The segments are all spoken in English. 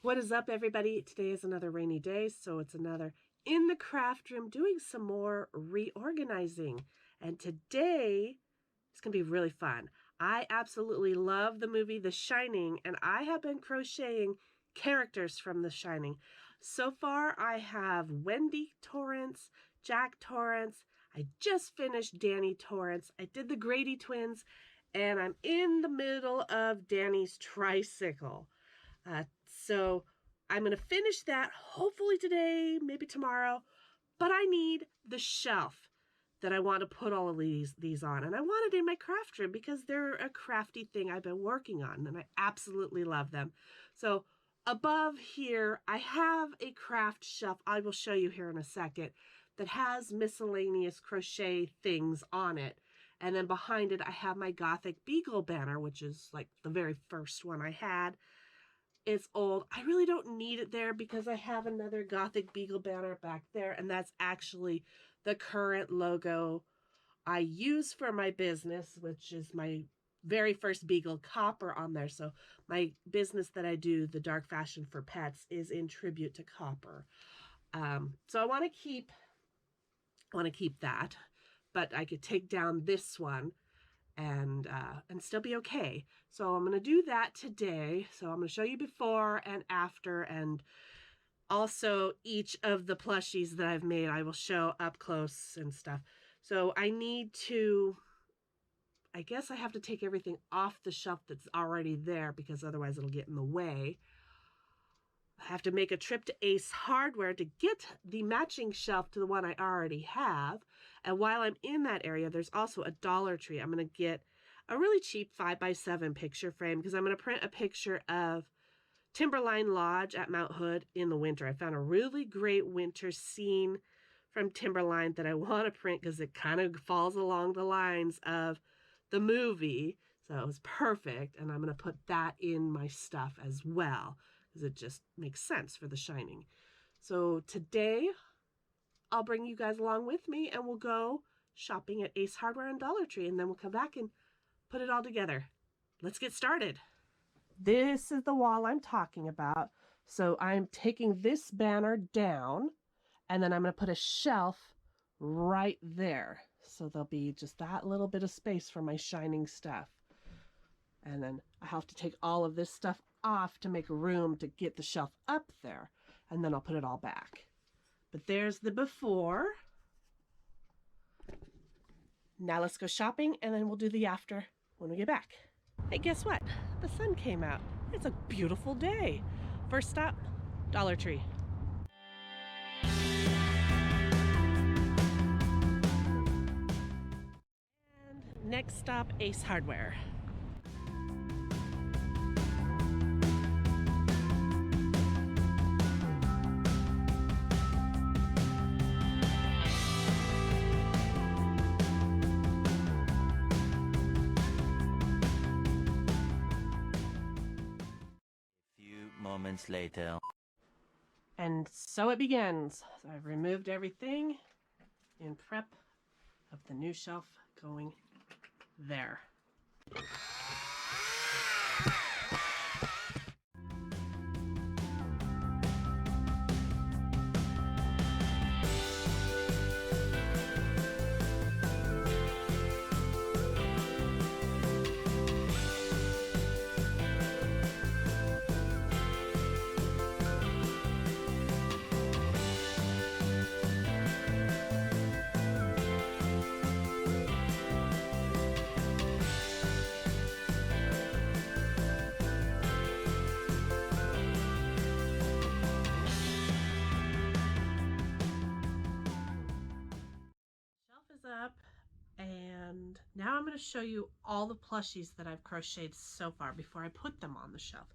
What is up, everybody? Today is another rainy day, so it's another in the craft room doing some more reorganizing. And today it's going to be really fun. I absolutely love the movie The Shining, and I have been crocheting characters from The Shining. So far, I have Wendy Torrance, Jack Torrance. I just finished Danny Torrance. I did the Grady twins, and I'm in the middle of Danny's tricycle. So I'm going to finish that hopefully today, maybe tomorrow, but I need the shelf that I want to put all of these on. And I want it in my craft room because they're a crafty thing I've been working on and I absolutely love them. So above here, I have a craft shelf I will show you here in a second that has miscellaneous crochet things on it. And then behind it, I have my Gothic Beagle banner, which is like the very first one I had. It's old. I really don't need it there because I have another Gothic Beagle banner back there, and that's actually the current logo I use for my business, which is my very first Beagle Copper on there. So my business that I do, the Dark Fashion for Pets, is in tribute to Copper. So I want to keep that, but I could take down this one and still be okay. So I'm going to do that today. So I'm going to show you before and after, and also each of the plushies that I've made I will show up close and stuff. So I guess I have to take everything off the shelf that's already there because otherwise it'll get in the way. I have to make a trip to Ace Hardware to get the matching shelf to the one I already have. And while I'm in that area, there's also a Dollar Tree. I'm going to get a really cheap 5x7 picture frame because I'm going to print a picture of Timberline Lodge at Mount Hood in the winter. I found a really great winter scene from Timberline that I want to print because it kind of falls along the lines of the movie. So it was perfect. And I'm going to put that in my stuff as well, because it just makes sense for The Shining. So today, I'll bring you guys along with me and we'll go shopping at Ace Hardware and Dollar Tree, and then we'll come back and put it all together. Let's get started. This is the wall I'm talking about. So I'm taking this banner down, and then I'm going to put a shelf right there. So there'll be just that little bit of space for my Shining stuff. And then I have to take all of this stuff off to make room to get the shelf up there, and then I'll put it all back. But there's the before. Now let's go shopping, and then we'll do the after when we get back. Hey, guess what? The sun came out. It's a beautiful day. First stop, Dollar Tree. And next stop, Ace Hardware. Moments later. And so it begins. So I've removed everything in prep of the new shelf going there. Up, and now I'm going to show you all the plushies that I've crocheted so far before I put them on the shelf.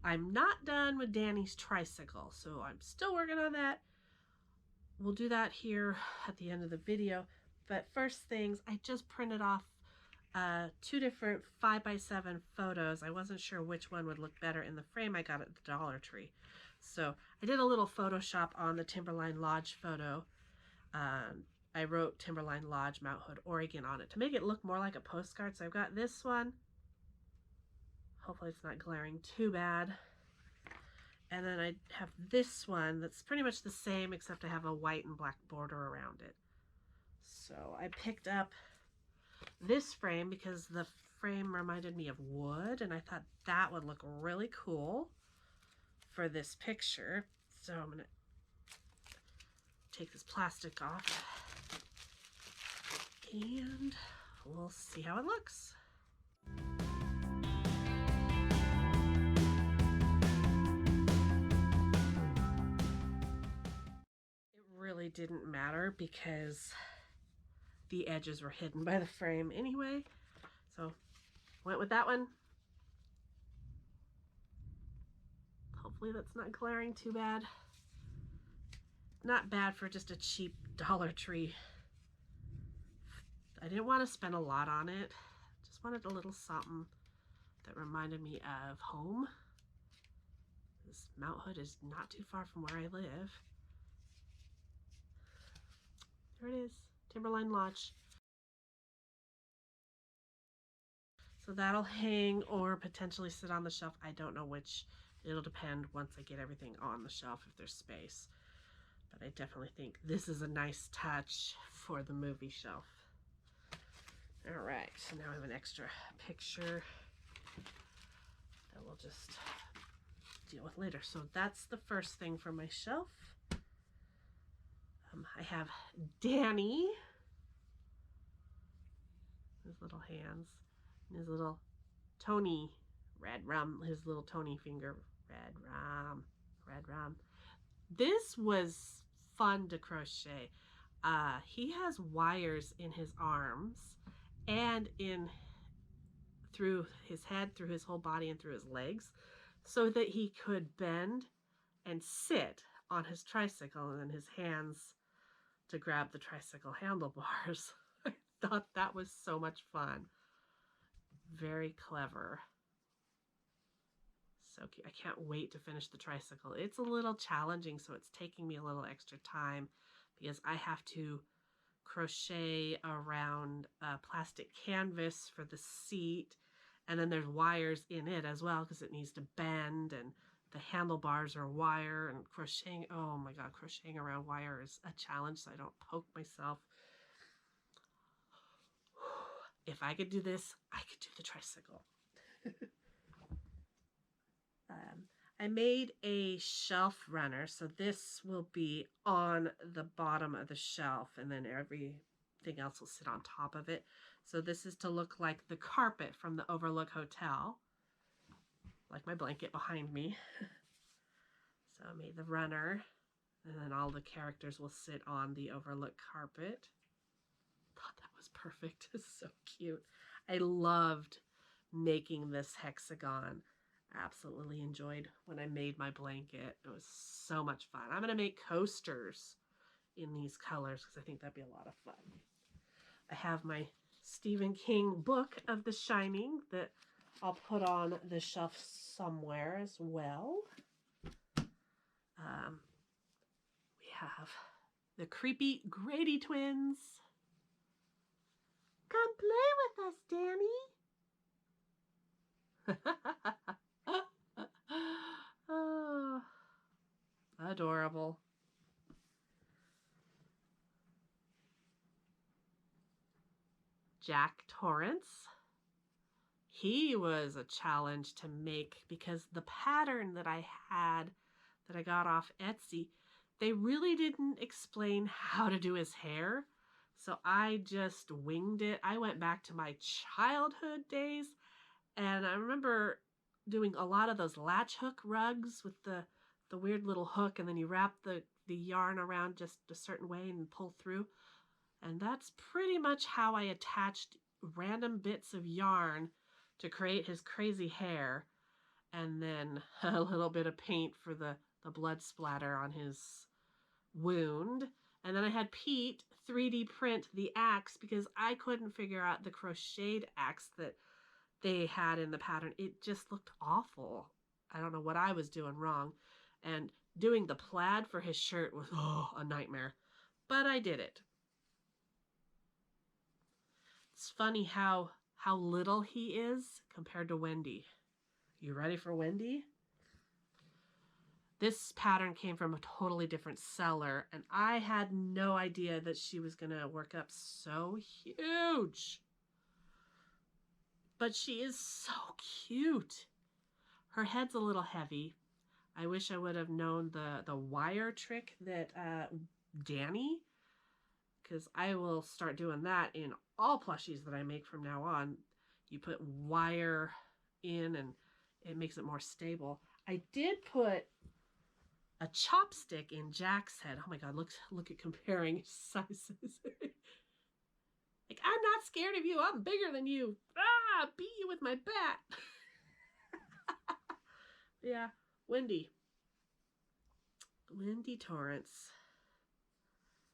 I'm not done with Danny's tricycle, so I'm still working on that. We'll do that here at the end of the video, but first things, I just printed off 2 different 5x7 photos. I wasn't sure which one would look better in the frame I got at the Dollar Tree, so I did a little Photoshop on the Timberline Lodge photo. I wrote Timberline Lodge, Mount Hood, Oregon on it to make it look more like a postcard. So I've got this one. Hopefully it's not glaring too bad. And then I have this one that's pretty much the same, except I have a white and black border around it. So I picked up this frame because the frame reminded me of wood, and I thought that would look really cool for this picture. So I'm going to take this plastic off and we'll see how it looks. It really didn't matter because the edges were hidden by the frame anyway. So went with that one. Hopefully that's not glaring too bad. Not bad for just a cheap Dollar Tree. I didn't want to spend a lot on it. Just wanted a little something that reminded me of home. This Mount Hood is not too far from where I live. There it is, Timberline Lodge. So that'll hang or potentially sit on the shelf. I don't know which. It'll depend once I get everything on the shelf if there's space. But I definitely think this is a nice touch for the movie shelf. All right, so now I have an extra picture that we'll just deal with later. So that's the first thing for my shelf. I have Danny, his little hands, and his little Tony, red rum, his little Tony finger, red rum, red rum. This was fun to crochet. He has wires in his arms and through his head, through his whole body, and through his legs, so that he could bend and sit on his tricycle, and then his hands to grab the tricycle handlebars. I thought that was so much fun. Very clever. So cute. I can't wait to finish the tricycle. It's a little challenging, so it's taking me a little extra time because I have to crochet around plastic canvas for the seat, and then there's wires in it as well because it needs to bend, and the handlebars are wire, and crocheting, oh my god, crocheting around wire is a challenge so I don't poke myself. If I could do this, I could do the tricycle. I made a shelf runner, so this will be on the bottom of the shelf, and then everything else will sit on top of it. So this is to look like the carpet from the Overlook Hotel, like my blanket behind me. So I made the runner, and then all the characters will sit on the Overlook carpet. Thought that was perfect. It's so cute. I loved making this hexagon. Absolutely enjoyed when I made my blanket. It was so much fun. I'm going to make coasters in these colors because I think that'd be a lot of fun. I have my Stephen King book of The Shining that I'll put on the shelf somewhere as well. We have the creepy Grady twins. Come play with us, Danny. Oh, adorable. Jack Torrance. He was a challenge to make because the pattern that I had that I got off Etsy, they really didn't explain how to do his hair. So I just winged it. I went back to my childhood days, and I remember doing a lot of those latch hook rugs with the weird little hook, and then you wrap the yarn around just a certain way and pull through. And that's pretty much how I attached random bits of yarn to create his crazy hair, and then a little bit of paint for the blood splatter on his wound. And then I had Pete 3D print the axe because I couldn't figure out the crocheted axe that they had in the pattern. It just looked awful. I don't know what I was doing wrong. And doing the plaid for his shirt was a nightmare. But I did it. It's funny how little he is compared to Wendy. You ready for Wendy? This pattern came from a totally different seller, and I had no idea that she was going to work up so huge. But she is so cute. Her head's a little heavy. I wish I would have known the wire trick that Danny, because I will start doing that in all plushies that I make from now on. You put wire in and it makes it more stable. I did put a chopstick in Jack's head. Oh my God, look at comparing sizes. Like, I'm not scared of you. I'm bigger than you. Ah, beat you with my bat. Yeah, Wendy Torrance.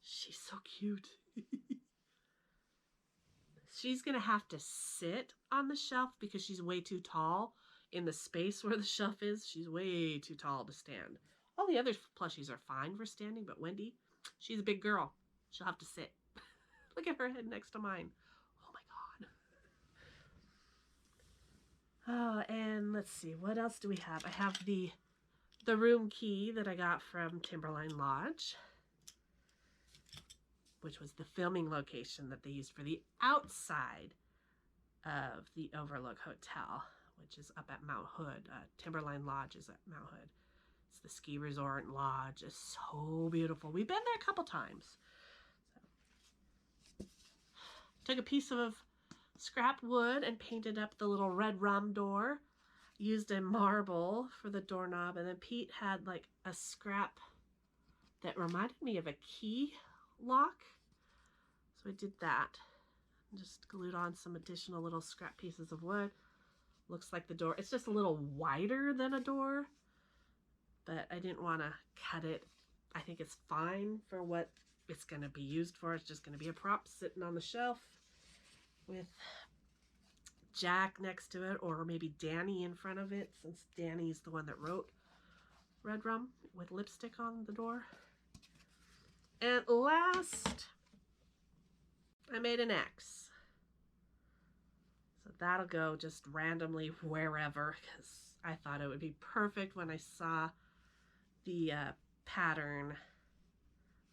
She's so cute. She's going to have to sit on the shelf because she's way too tall in the space where the shelf is. She's way too tall to stand. All the other plushies are fine for standing, but Wendy, she's a big girl. She'll have to sit. Look at her head next to mine. Oh my God. Oh, and let's see, what else do we have? I have the room key that I got from Timberline Lodge, which was the filming location that they used for the outside of the Overlook Hotel, which is up at Mount Hood. Timberline Lodge is at Mount Hood. It's the ski resort and lodge. It's so beautiful. We've been there a couple times. So, took a piece of scrap wood and painted up the little red rum door. Used a marble for the doorknob, and then Pete had like a scrap that reminded me of a key lock. So I did that. Just glued on some additional little scrap pieces of wood. Looks like the door, it's just a little wider than a door, but I didn't want to cut it. I think it's fine for what it's going to be used for. It's just going to be a prop sitting on the shelf with Jack next to it, or maybe Danny in front of it, since Danny's the one that wrote Red Rum with lipstick on the door. And last, I made an X. So that'll go just randomly wherever, because I thought it would be perfect when I saw the pattern.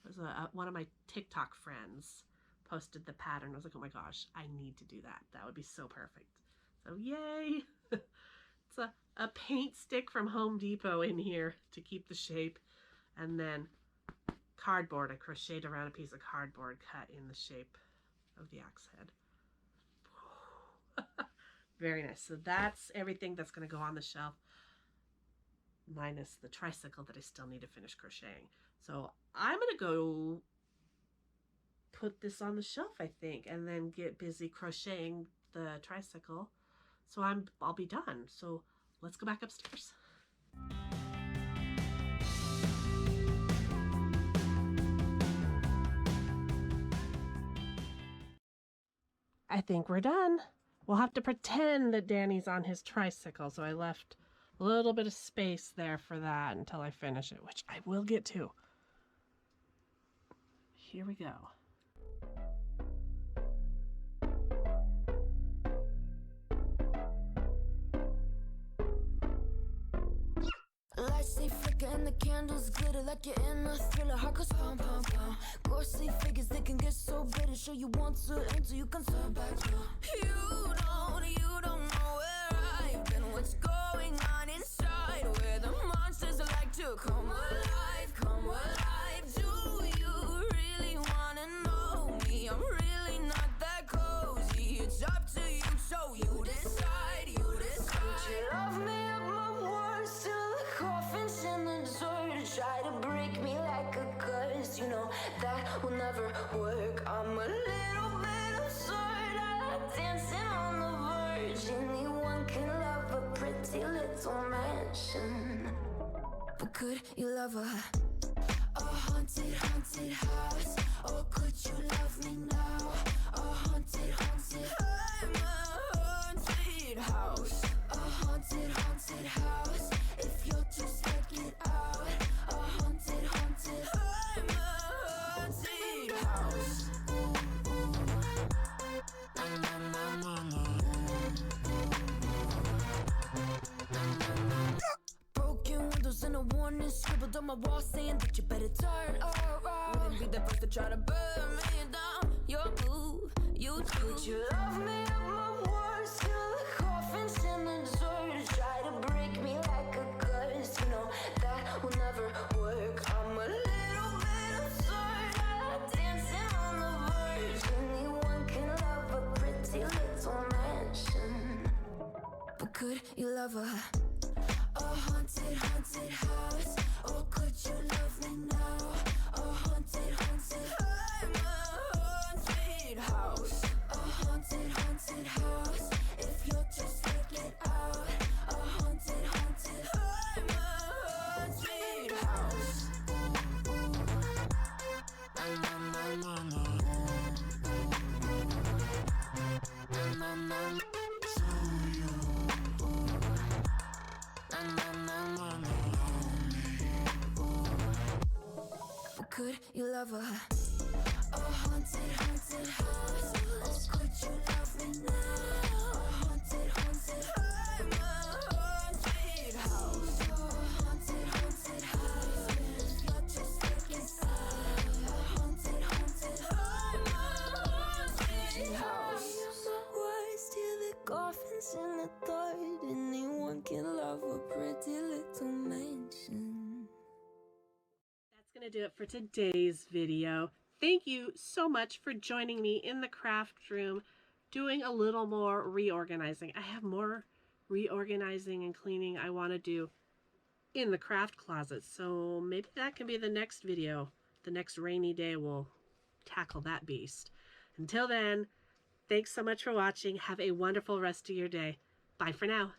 It was one of my TikTok friends posted the pattern. I was like, oh my gosh, I need to do that. That would be so perfect. So yay. It's a paint stick from Home Depot in here to keep the shape. And then cardboard. I crocheted around a piece of cardboard cut in the shape of the axe head. Very nice. So that's everything that's going to go on the shelf, minus the tricycle that I still need to finish crocheting. So I'm going to go put this on the shelf, I think, and then get busy crocheting the tricycle. So I'll be done. So let's go back upstairs. I think we're done. We'll have to pretend that Danny's on his tricycle, so I left a little bit of space there for that until I finish it, which I will get to. Here we go. Lights they flicker and the candles glitter like you're in a thriller. Heart goes pound, pound, pound. Ghostly figures, they can get so bitter. Sure you want to enter, you can turn back now. You don't know where I've been. What's going on inside? Where the monsters like to come alive, come alive. Do you really wanna know me? I'm really not that cozy. It's up to you, so you decide, you decide. Would you love me up my words till the coffin's in the dirt? Try to break me like a curse, you know that will never work. I'm a little bit absurd. I like dancing on the verge. Anyone can love a pretty little mansion, but could you love a haunted, haunted house? Or could you love me now? A haunted, haunted, I'm a haunted house. A haunted, haunted house. If you're too scared, get out. A haunted, haunted, I'm a haunted house. Na, na, na, na, na. Broken windows and a warning my wall saying that you better turn around. Wouldn't be the first to try to burn me down. You're blue, you do. Could you love me at my worst? Feel like coffins in the dirt. Try to break me like a curse. You know that will never work. I'm a little bit absurd. I like dancing on the verge. Anyone can love a pretty little mansion, but could you love a haunted, haunted house? Or could you love me now? A haunted, haunted, I'm a haunted house. A haunted, haunted house. If you'll just take it out. A haunted, haunted, I'm a haunted house. Na na na na na. Na na na na. Could you love a haunted, haunted house? Or could you love me now? A haunted, haunted, I'm a haunted house. A haunted, haunted house. If you're just taking side. A haunted, haunted, I'm a haunted house. My words till the coffins in the third. Anyone can love a pretty little mansion. Going to do it for today's video. Thank you so much for joining me in the craft room, doing a little more reorganizing. I have more reorganizing and cleaning I want to do in the craft closet, so maybe that can be the next video. The next rainy day we'll tackle that beast. Until then, thanks so much for watching. Have a wonderful rest of your day. Bye for now.